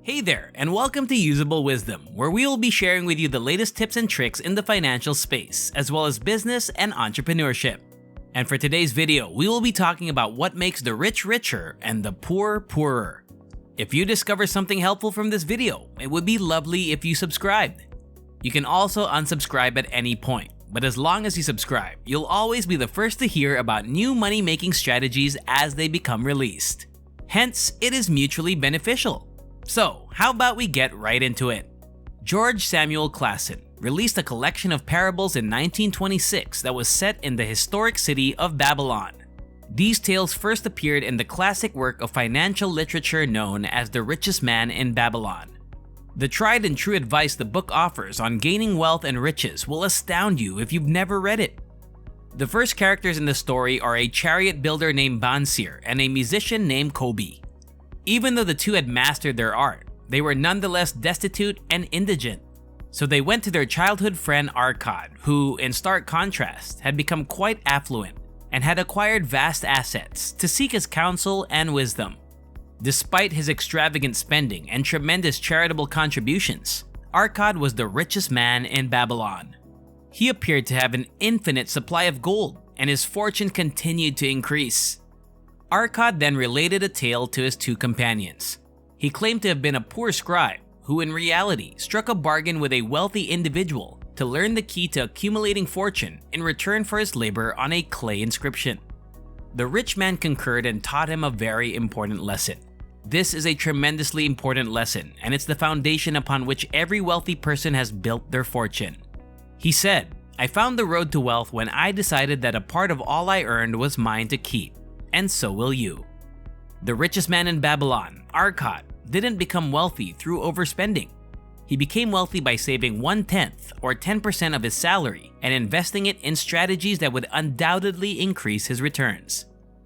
Hey there, and welcome to Usable Wisdom, where we will be sharing with you the latest tips and tricks in the financial space, as well as business and entrepreneurship. And for today's video, we will be talking about what makes the rich richer and the poor poorer. If you discover something helpful from this video, it would be lovely if you subscribed. You can also unsubscribe at any point, but as long as you subscribe, you'll always be the first to hear about new money-making strategies as they become released. Hence, it is mutually beneficial. So, how about we get right into it? George Samuel Clason released a collection of parables in 1926 that was set in the historic city of Babylon. These tales first appeared in the classic work of financial literature known as The Richest Man in Babylon. The tried and true advice the book offers on gaining wealth and riches will astound you if you've never read it. The first characters in the story are a chariot builder named Bansir and a musician named Kobi. Even though the two had mastered their art, they were nonetheless destitute and indigent. So they went to their childhood friend Arkad, who, in stark contrast, had become quite affluent and had acquired vast assets, to seek his counsel and wisdom. Despite his extravagant spending and tremendous charitable contributions, Arkad was the richest man in Babylon. He appeared to have an infinite supply of gold, and his fortune continued to increase. Arkad then related a tale to his two companions. He claimed to have been a poor scribe who in reality struck a bargain with a wealthy individual to learn the key to accumulating fortune in return for his labor on a clay inscription. The rich man concurred and taught him a very important lesson. This is a tremendously important lesson, and it's the foundation upon which every wealthy person has built their fortune. He said, "I found the road to wealth when I decided that a part of all I earned was mine to keep. And so will you." The richest man in Babylon, Arkad, didn't become wealthy through overspending. He became wealthy by saving 1/10 or 10% of his salary and investing it in strategies that would undoubtedly increase his returns.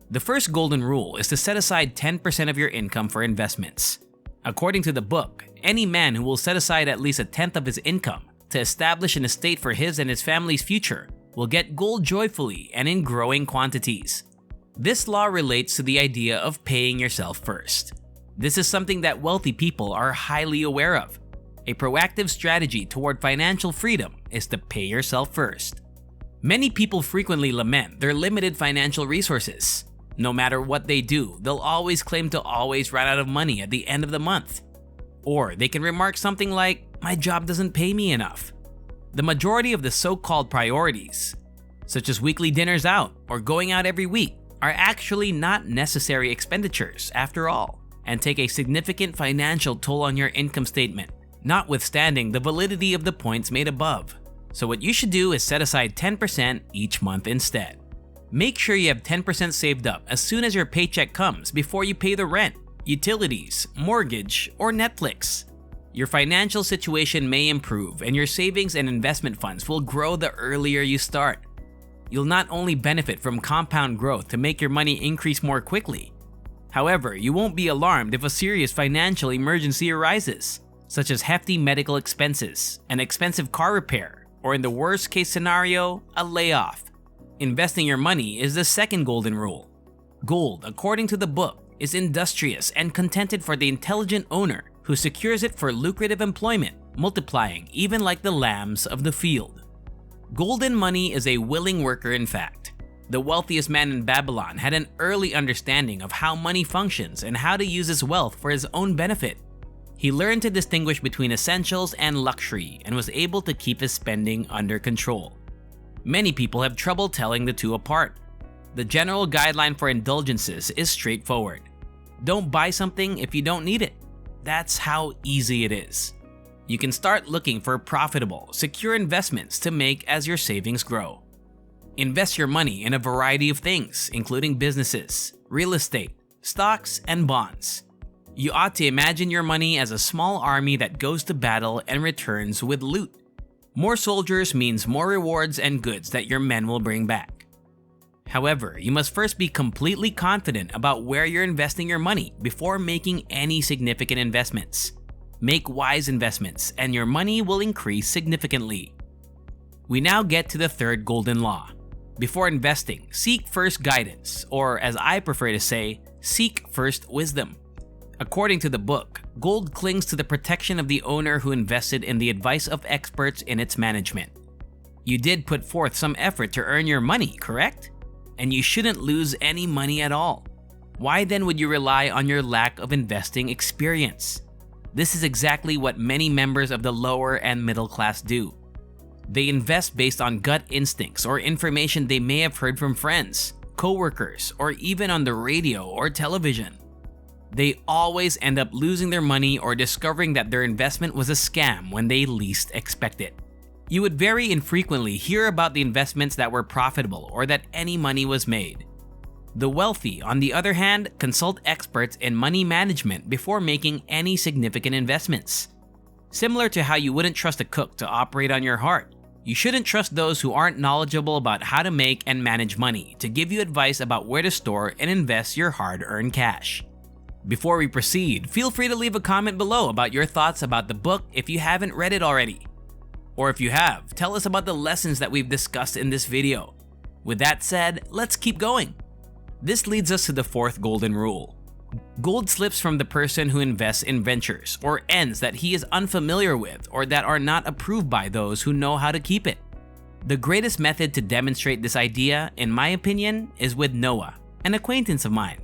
The first golden rule is to set aside 10% of your income for investments. According to the book, any man who will set aside at least 1/10 of his income to establish an estate for his and his family's future will get gold joyfully and in growing quantities. This law relates to the idea of paying yourself first. This is something that wealthy people are highly aware of. A proactive strategy toward financial freedom is to pay yourself first. Many people frequently lament their limited financial resources. No matter what they do, they'll always claim to always run out of money at the end of the month. Or they can remark something like, "My job doesn't pay me enough." The majority of the so-called priorities, such as weekly dinners out or going out every week, are actually not necessary expenditures after all, and take a significant financial toll on your income statement, notwithstanding the validity of the points made above. So what you should do is set aside 10% each month instead. Make sure you have 10% saved up as soon as your paycheck comes before you pay the rent, utilities, mortgage, or Netflix. Your financial situation may improve and your savings and investment funds will grow the earlier you start. You'll not only benefit from compound growth to make your money increase more quickly. However, you won't be alarmed if a serious financial emergency arises, such as hefty medical expenses, an expensive car repair, or in the worst case scenario, a layoff. Investing your money is the second golden rule. Gold, according to the book, is industrious and contented for the intelligent owner who secures it for lucrative employment, multiplying even like the lambs of the field. Golden money is a willing worker in fact. The wealthiest man in Babylon had an early understanding of how money functions and how to use his wealth for his own benefit. He learned to distinguish between essentials and luxury and was able to keep his spending under control. Many people have trouble telling the two apart. The general guideline for indulgences is straightforward. Don't buy something if you don't need it. That's how easy it is. You can start looking for profitable, secure investments to make as your savings grow. Invest your money in a variety of things, including businesses, real estate, stocks, and bonds. You ought to imagine your money as a small army that goes to battle and returns with loot. More soldiers means more rewards and goods that your men will bring back. However, you must first be completely confident about where you're investing your money before making any significant investments. Make wise investments, and your money will increase significantly. We now get to the third golden law. Before investing, seek first guidance, or as I prefer to say, seek first wisdom. According to the book, gold clings to the protection of the owner who invested in the advice of experts in its management. You did put forth some effort to earn your money, correct? And you shouldn't lose any money at all. Why then would you rely on your lack of investing experience? This is exactly what many members of the lower and middle class do. They invest based on gut instincts or information they may have heard from friends, coworkers, or even on the radio or television. They always end up losing their money or discovering that their investment was a scam when they least expect it. You would very infrequently hear about the investments that were profitable or that any money was made. The wealthy, on the other hand, consult experts in money management before making any significant investments. Similar to how you wouldn't trust a cook to operate on your heart, you shouldn't trust those who aren't knowledgeable about how to make and manage money to give you advice about where to store and invest your hard-earned cash. Before we proceed, feel free to leave a comment below about your thoughts about the book if you haven't read it already. Or if you have, tell us about the lessons that we've discussed in this video. With that said, let's keep going. This leads us to the fourth golden rule. Gold slips from the person who invests in ventures or ends that he is unfamiliar with or that are not approved by those who know how to keep it. The greatest method to demonstrate this idea, in my opinion, is with Noah, an acquaintance of mine.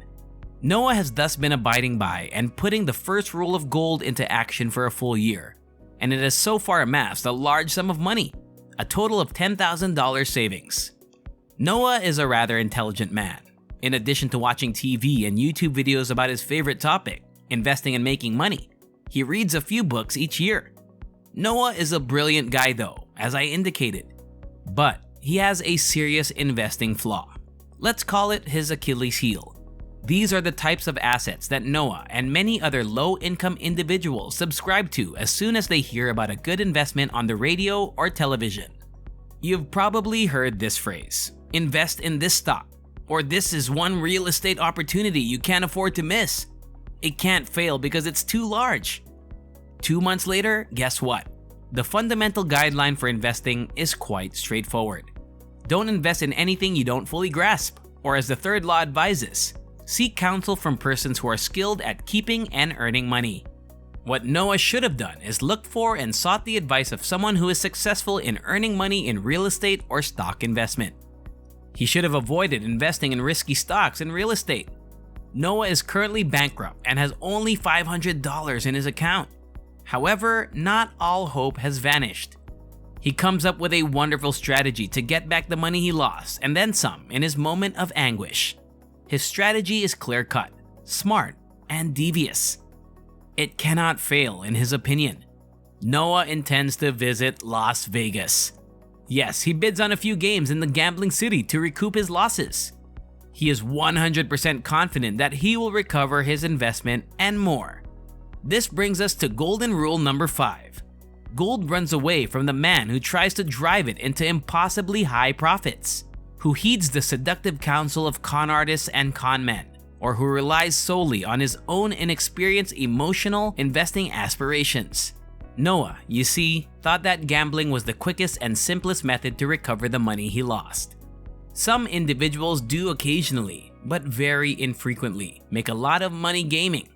Noah has thus been abiding by and putting the first rule of gold into action for a full year, and it has so far amassed a large sum of money, a total of $10,000 savings. Noah is a rather intelligent man. In addition to watching TV and YouTube videos about his favorite topic, investing and making money, he reads a few books each year. Noah is a brilliant guy though, as I indicated, but he has a serious investing flaw. Let's call it his Achilles heel. These are the types of assets that Noah and many other low-income individuals subscribe to as soon as they hear about a good investment on the radio or television. You've probably heard this phrase, invest in this stock, or this is one real estate opportunity you can't afford to miss. It can't fail because it's too large. 2 months later, guess what? The fundamental guideline for investing is quite straightforward. Don't invest in anything you don't fully grasp, or as the third law advises, seek counsel from persons who are skilled at keeping and earning money. What Noah should have done is looked for and sought the advice of someone who is successful in earning money in real estate or stock investment. He should have avoided investing in risky stocks and real estate. Noah is currently bankrupt and has only $500 in his account. However, not all hope has vanished. He comes up with a wonderful strategy to get back the money he lost and then some in his moment of anguish. His strategy is clear-cut, smart, and devious. It cannot fail in his opinion. Noah intends to visit Las Vegas. Yes, he bids on a few games in the gambling city to recoup his losses. He is 100% confident that he will recover his investment and more. This brings us to golden rule number 5. Gold runs away from the man who tries to drive it into impossibly high profits, who heeds the seductive counsel of con artists and con men, or who relies solely on his own inexperienced emotional investing aspirations. Noah, you see, thought that gambling was the quickest and simplest method to recover the money he lost. Some individuals do occasionally, but very infrequently, make a lot of money gaming.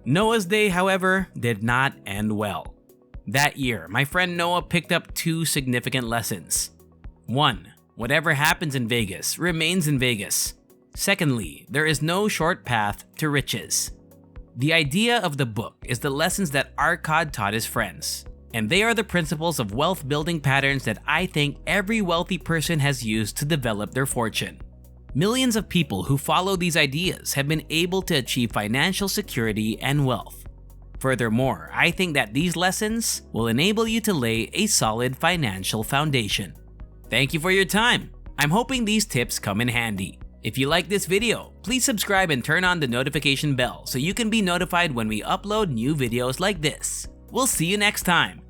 Noah's day, however, did not end well. That year, my friend Noah picked up 2 significant lessons. 1. Whatever happens in Vegas remains in Vegas. Secondly, there is no short path to riches. The idea of the book is the lessons that Arkad taught his friends, and they are the principles of wealth building patterns that I think every wealthy person has used to develop their fortune. Millions of people who follow these ideas have been able to achieve financial security and wealth. Furthermore, I think that these lessons will enable you to lay a solid financial foundation. Thank you for your time. I'm hoping these tips come in handy. If you like this video, please subscribe and turn on the notification bell so you can be notified when we upload new videos like this. We'll see you next time.